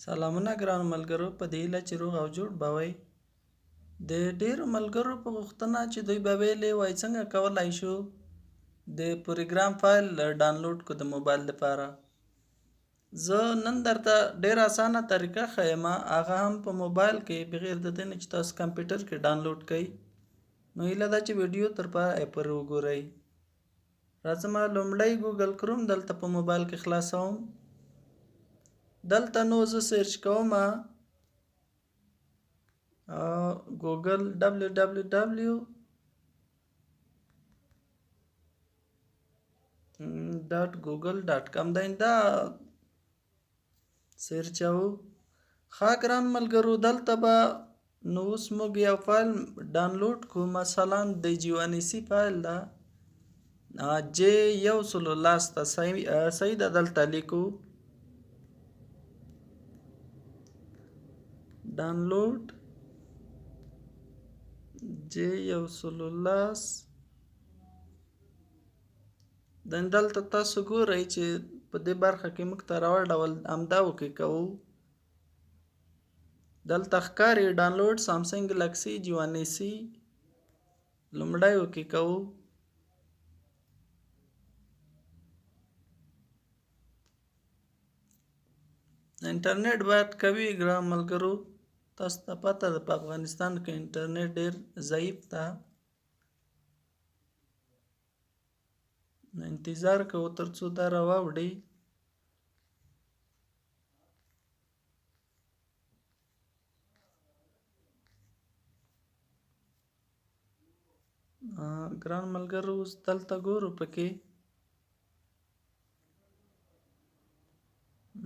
سلامونه ګرانو ملګرو، په دې هیله چې روغ او جوړ به وئ. د ډېرو ملګرو په غوښتنه چې دوی به ویلې وای څنګه کولی شو د پروګرام فایل ډاونلوډ کړو د موبایل دپاره. زه نن درته ډېره اسانه طریقه ښیم، هغه هم په موبایل کې بغیر د دې نه چې تاسو کمپیوټر کې ډاونلوډ کړئ. نو هیله ده چې ویډیو تر پایه پورې وګورئ. راځه لومړی ګوګل کروم دلته په موبایل کې خلاصوم. دلته نو زه سرچ کوم ګوګل www.google.com دا سرچوو. ښه ګران ملګرو، دلته به نو اوس موږ یو فایل ډاونلوډ کړو، مثلا د جیوانیسي فایل ده J110 ته صحیح ده. دلته لیکو ډاونلوډ J110. دلته تاسو ګورئ چې په دې برخه کې موږ ته راوړول همدا وکلیکوو. دلته ښکاري ډاونلوډ سامسنګ ګلکسي جیوانیسي، لومړی وکلیکوو. انټرنیټ باید قوي ګران ملګرو، تاسو ته پته ده په افغانستان کې انټرنیټ ډېر ضعیف ده. انتظار کوو تر څو دا راواوړي. ګران ملګرو اوس دلته ګورو پکې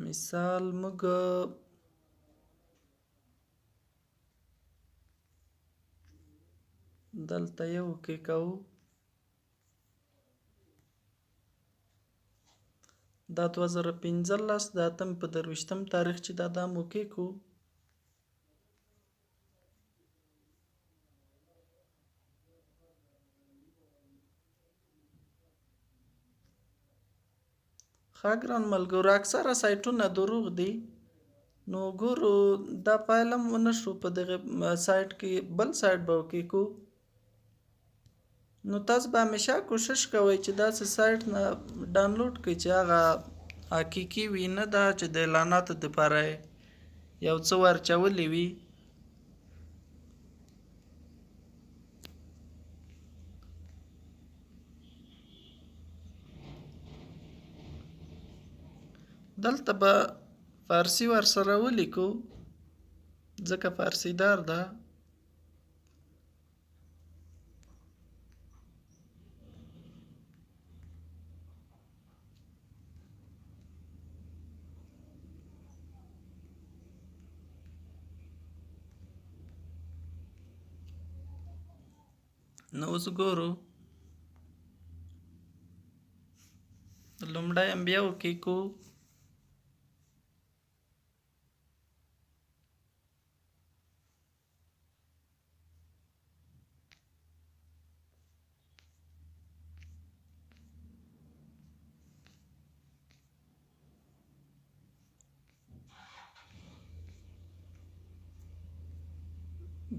مثال موږ دلته یو وکلیکوو. دا 2015 د 8/23 تاریخ چې دا مو وکلیکو. ښه ګران ملګرو، اکثره سایټونه دروغ دي. نو ګورو دا فایل هم ونه شو په دغه سایټ کې، بل سایټ به وکلیکو. نو تاسو به همیشه کوشش کوئ چې داسې سایټ نه ډاونلوډ کړئ چې هغه حقیقي وي، نه دا چې د اعلاناتو دپاره یو څه ورچولي وي. دلته به فارسي ورسره ولیکو ځکه فارسي دار ده. نو اوس ګورو لومړی هم بیا وکلیکو.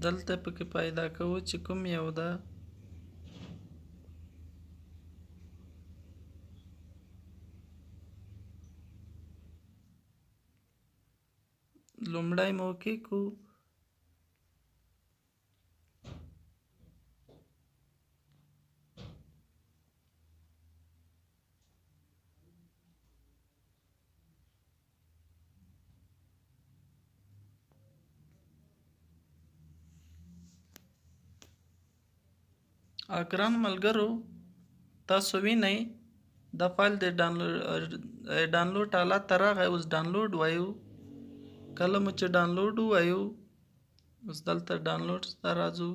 دلته پکې پیدا کوو چې کوم یو ده. لومړی مو وکلیکو. ګران ملګرو، تاسو وینئ دا فایل د ډاونلوډ حالت ته راغی. اوس ډاونلوډ وایو. کله مو چې ډاونلوډ ووایو اوس دلته ډاونلوډ ته راځو.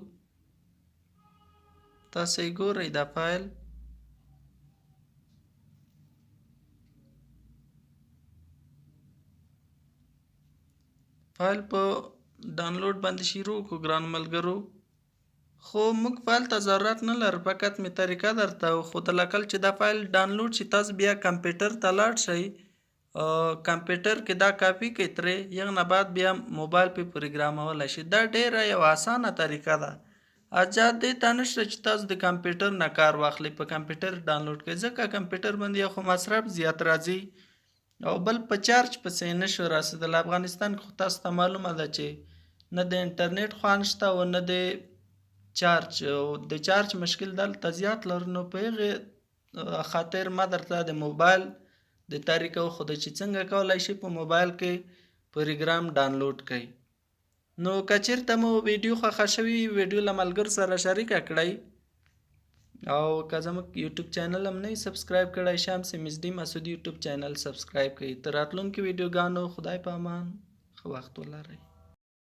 تاسو یې ګورئ دا فایل. فایل په ډاونلوډ باندې شروع کړو ګران ملګرو. خو موږ فایل ته ضرورت نه لرو، فقط مې طریقه درته وښودله. کله چې دا فایل ډاونلوډ شي تاسو بیا کمپیوټر ته لاړ شئ کمپیوټر کې دا کاپي کوي ترې یغ نه بعد بیا موبایل پې پروګرامولی شي. دا ډیره یو اسانه طریقه ده. اجازه دې ته نشته چې تاسو د کمپیوټر نه کار واخلئ، په کمپیوټر ډاونلوډ کړئ، ځکه کمپیوټر باندې یو خو مصرف زیات راځي او بل په چارج پسې نشو رسېدلی. افغانستان کې خو تاسو ته معلومه ده چې نه د انټرنیټ خوند شته او نه د چارج. د چارج مشکل دلته زیات لرو، نو په هغې خاطر ما درته د موبایل د طریقه وښوده چې څنګه کولی شي په موبایل کې پروګرام ډاونلوډ کړئ. نو که چېرته مو ویډیو خوښه شوې ویډیو له ملګرو سره شریکه کړئ او که زموږ یوټیوب چینل هم نه وي سبسکرایب کړی شمس مزدي مسعود یوټیوب چینل سبسکرایب کړئ. تر راتلونکي ویډیوګانو خدای په امان، ښه وخت ولرئ.